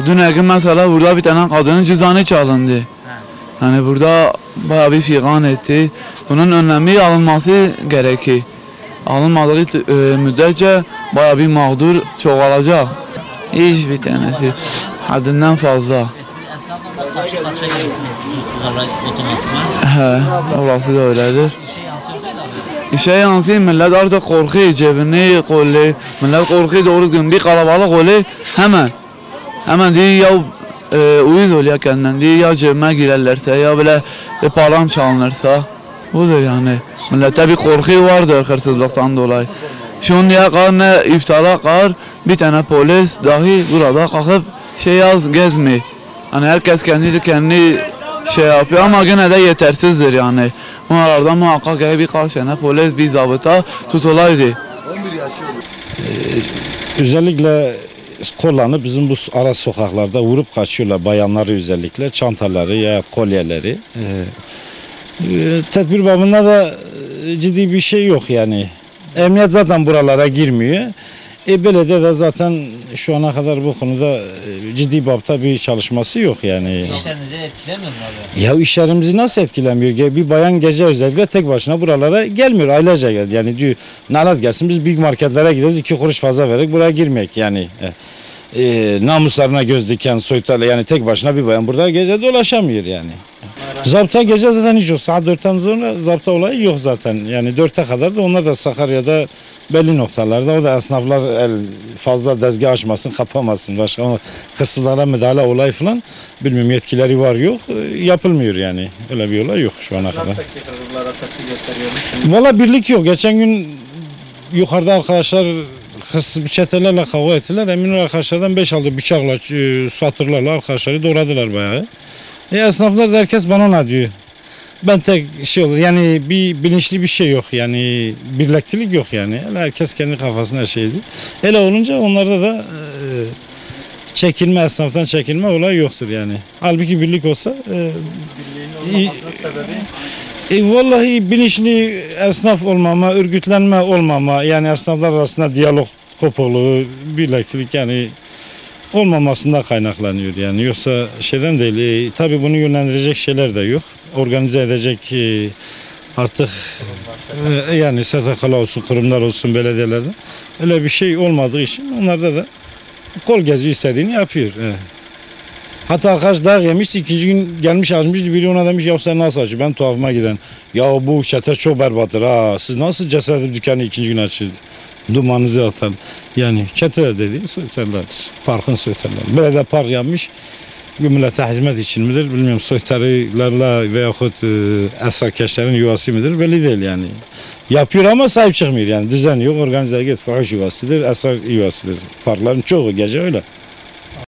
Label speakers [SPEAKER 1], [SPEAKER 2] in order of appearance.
[SPEAKER 1] Dün gün mesela burada bir tane kadının cüzdanı çalındı. Yani burada bayağı bir figan etti. Bunun önlemi alınması gerekiyor. Alınmadığı müddetçe bayağı bir mağdur çoğalacak. Hiç bir tanesi. Haddinden fazla.
[SPEAKER 2] Siz esnafla karşı karşıya gelirsiniz hırsızlarla otomatikman.
[SPEAKER 1] He, orası da öyledir.
[SPEAKER 2] İşe yansıyor değil abi.
[SPEAKER 1] İşe yansıyor, millet artık korkuyor, cebini kolluyor. Millet korkuyor doğru düzgün bir kalabalık oluyor hemen diyor ya uyuz oluyor kendinden, diyor ya cebime girerlerse ya böyle param çalınırsa. Budur yani. Millete bir korku vardır hırsızlıktan dolayı. Şimdiye kadar ne iftara kadar bir tane polis dahi burada kalkıp gezmiyor. Hani herkes kendi şey yapıyor ama gene de yetersizdir yani. Onlardan muhakkak birkaç tane polis bir zabıta tutulaydı.
[SPEAKER 3] Özellikle kullanıp bizim bu ara sokaklarda vurup kaçıyorlar bayanları, özellikle çantaları ya kolyeleri. Tedbir babında da ciddi bir şey yok yani. Emniyet zaten buralara girmiyor. Belediye de zaten şu ana kadar bu konuda ciddi babta bir çalışması yok yani.
[SPEAKER 2] İşlerinizi etkilemiyor mu abi?
[SPEAKER 3] Ya işlerimizi nasıl etkilemiyor? Bir bayan gece özellikle tek başına buralara gelmiyor. Ailece geldi. Yani diyor nalat gelsin, biz büyük marketlere gideriz, 2 kuruş fazla vererek buraya girmek yani. Namuslarına göz diken soytarla yani tek başına bir bayan burada gece dolaşamıyor yani. Zabıta gece zaten hiç yok. Saat 4'ten sonra zabıta olayı yok zaten. Yani 4'e kadar da onlar da Sakarya'da belli noktalarda, o da esnaflar fazla dezgah açmasın, kapamasın. Başka hırsızlara müdahale olayı falan bilmiyorum, yetkileri var yok. Yapılmıyor yani. Öyle bir olay yok şu ana kadar. Valla birlik yok. Geçen gün yukarıda arkadaşlar hırsız çetelerle kavga ettiler. Emin ol arkadaşlardan 5-6 bıçakla, satırlarla arkadaşları doğradılar bayağı. Esnaflar da herkes bana diyor. Ben tek şey olur yani, bir bilinçli bir şey yok yani, birliktelik yok yani. Herkes kendi kafasına şeydi. Öyle olunca onlarda da çekilme, esnaftan çekilme olay yoktur yani. Halbuki birlik olsa vallahi bilinçli esnaf olmama, örgütlenme olmama, yani esnaflar arasında diyalog kopukluğu, birliktelik yani olmamasında kaynaklanıyor yani. Yoksa şeyden değil. Tabii bunu yönlendirecek şeyler de yok. Organize edecek artık yani STK'lar olsun, kurumlar olsun, belediyelerde öyle bir şey olmadığı için onlarda da kol geziyor, istediğini yapıyor. Hatta arkadaş dayak yemişti, ikinci gün gelmiş açmıştı, biri ona demiş ya sen nasıl açıyor? Ben tuhafıma giden. Ya bu çete çok berbattır ha, siz nasıl cesaret dükkanı ikinci gün açıyorsunuz? Dumanınızı atan yani çete dediği soytarlardır. Parkın soytarları. Belediye park yapmış. Bu millete hizmet için midir bilmiyorum. Soytarılarla veyahut esrarkeşlerin yuvası mıdır belli değil yani. Yapıyor ama sahip çıkmıyor yani. Düzen yok, organize et, fuhuş yuvasıdır, esrar yuvasıdır. Parkların çoğu gece öyle.